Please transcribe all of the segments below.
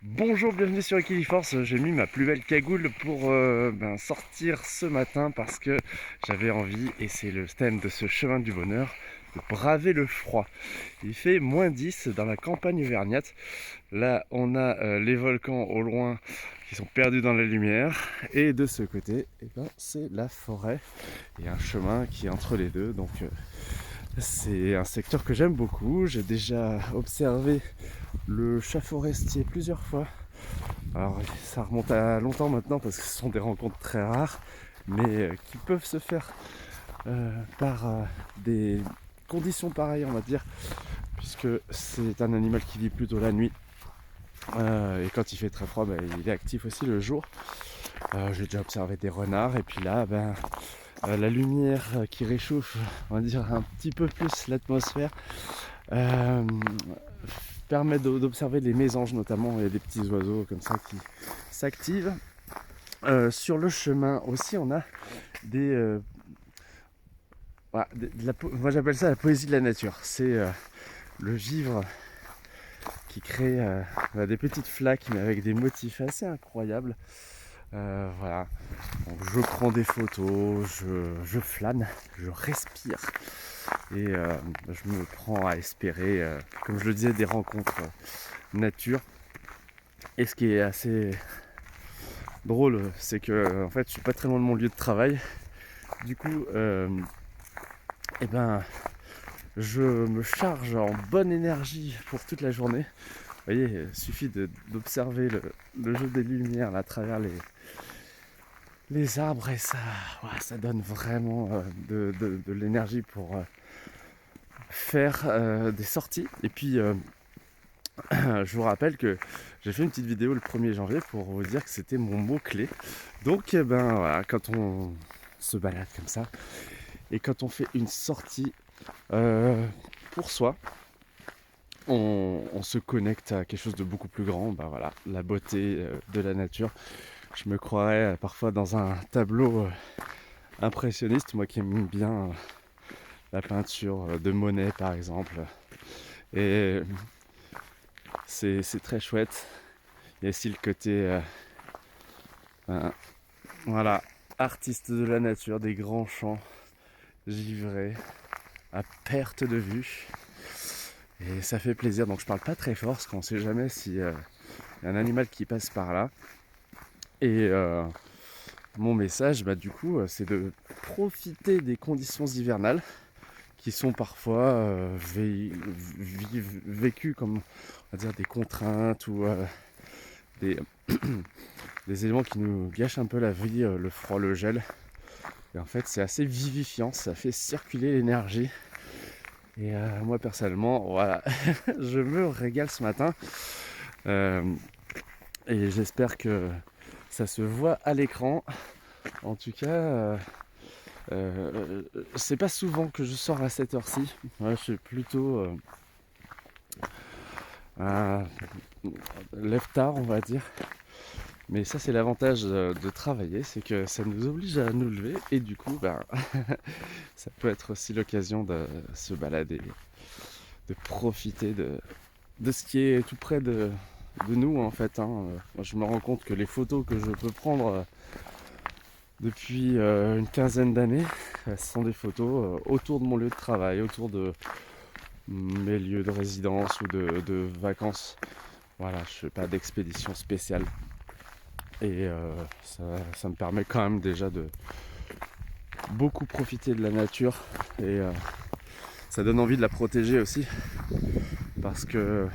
Bonjour, bienvenue sur Equiliforce. J'ai mis ma plus belle cagoule pour sortir ce matin parce que j'avais envie, et c'est le thème de ce chemin du bonheur, de braver le froid. Il fait -10 dans la campagne auvergnate. Là, on a les volcans au loin qui sont perdus dans la lumière. Et de ce côté, c'est la forêt et un chemin qui est entre les deux. C'est un secteur que j'aime beaucoup. J'ai déjà observé le chat forestier plusieurs fois. Alors ça remonte à longtemps maintenant parce que ce sont des rencontres très rares, mais qui peuvent se faire par des conditions pareilles, on va dire, puisque c'est un animal qui vit plutôt la nuit. Et quand il fait très froid, il est actif aussi le jour. J'ai déjà observé des renards, et puis là, la lumière qui réchauffe, on va dire, un petit peu plus l'atmosphère, euh, permet d'observer les mésanges notamment, et des petits oiseaux comme ça qui s'activent. Sur le chemin aussi, on a des, voilà, moi j'appelle ça la poésie de la nature. C'est le givre qui crée des petites flaques mais avec des motifs assez incroyables. Voilà. Donc, je prends des photos, je flâne, je respire, et je me prends à espérer, comme je le disais, des rencontres nature. Et ce qui est assez drôle, c'est que en fait, je suis pas très loin de mon lieu de travail. Du coup, eh ben, je me charge en bonne énergie pour toute la journée. Vous voyez, il suffit d'observer le jeu des lumières là, à travers les arbres, et ça donne vraiment de l'énergie pour faire des sorties. Et puis, je vous rappelle que j'ai fait une petite vidéo le 1er janvier pour vous dire que c'était mon mot-clé. Donc, voilà, quand on se balade comme ça, et quand on fait une sortie pour soi, on se connecte à quelque chose de beaucoup plus grand. Voilà, la beauté de la nature. Je me croirais parfois dans un tableau impressionniste, moi qui aime bien la peinture de Monet par exemple. Et c'est très chouette. Il y a aussi le côté voilà, artiste de la nature, des grands champs givrés à perte de vue. Et ça fait plaisir. Donc je parle pas très fort parce qu'on sait jamais si y a un animal qui passe par là. Et mon message, du coup, c'est de profiter des conditions hivernales qui sont parfois vécues comme, on va dire, des contraintes, ou des, des éléments qui nous gâchent un peu la vie, le froid, le gel. Et en fait, c'est assez vivifiant, ça fait circuler l'énergie. Et moi, personnellement, voilà, je me régale ce matin. Euh, et j'espère que ça se voit à l'écran. En tout cas, c'est pas souvent que je sors à cette heure-ci. Ouais, je suis plutôt un lève tard, on va dire. Mais ça, c'est l'avantage de travailler, c'est que ça nous oblige à nous lever, et du coup, ça peut être aussi l'occasion de se balader, de profiter de ce qui est tout près de nous en fait. Moi, je me rends compte que les photos que je peux prendre depuis une quinzaine d'années, ce sont des photos autour de mon lieu de travail, autour de mes lieux de résidence ou de vacances. Voilà, je fais pas d'expédition spéciale. Et ça me permet quand même déjà de beaucoup profiter de la nature, et ça donne envie de la protéger aussi, parce que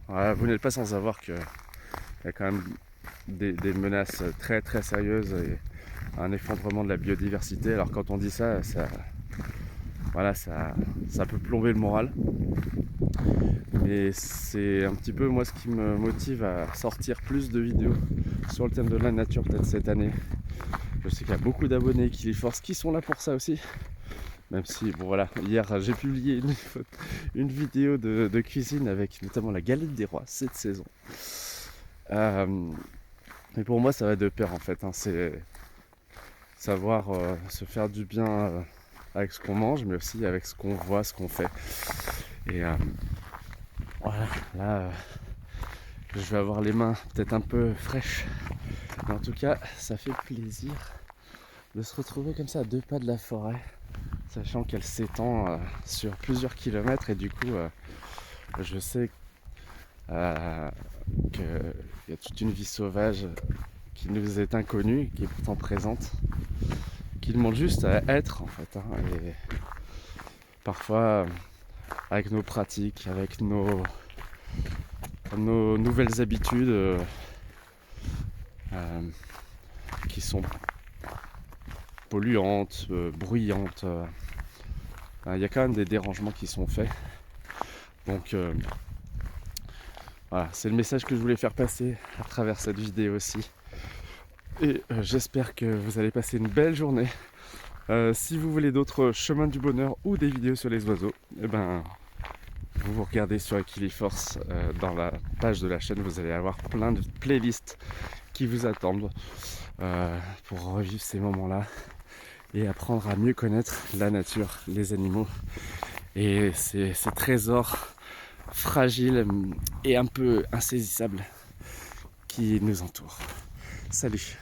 voilà, vous n'êtes pas sans savoir qu'il y a quand même des menaces très très sérieuses, et un effondrement de la biodiversité. Alors quand on dit ça, voilà, ça peut plomber le moral. Mais c'est un petit peu moi ce qui me motive à sortir plus de vidéos sur le thème de la nature peut-être cette année. Je sais qu'il y a beaucoup d'abonnés Equiliforce qui sont là pour ça aussi. Même si, bon voilà, hier j'ai publié une vidéo de cuisine avec notamment la galette des rois cette saison. Mais pour moi ça va de pair en fait, c'est savoir se faire du bien avec ce qu'on mange, mais aussi avec ce qu'on voit, ce qu'on fait. Et voilà, là Je vais avoir les mains peut-être un peu fraîches. Mais en tout cas, ça fait plaisir de se retrouver comme ça à 2 pas de la forêt, sachant qu'elle s'étend sur plusieurs kilomètres et du coup, je sais qu'il y a toute une vie sauvage qui nous est inconnue, qui est pourtant présente, qui demande juste à être en fait. Et parfois, avec nos pratiques, avec nos nouvelles habitudes qui sont polluantes, bruyantes, il y a quand même des dérangements qui sont faits. Donc voilà, c'est le message que je voulais faire passer à travers cette vidéo aussi. Et j'espère que vous allez passer une belle journée. Si vous voulez d'autres chemins du bonheur ou des vidéos sur les oiseaux, eh ben, vous regardez sur Equiliforce dans la page de la chaîne, vous allez avoir plein de playlists qui vous attendent pour revivre ces moments-là et apprendre à mieux connaître la nature, les animaux et ces trésors fragiles et un peu insaisissables qui nous entourent. Salut!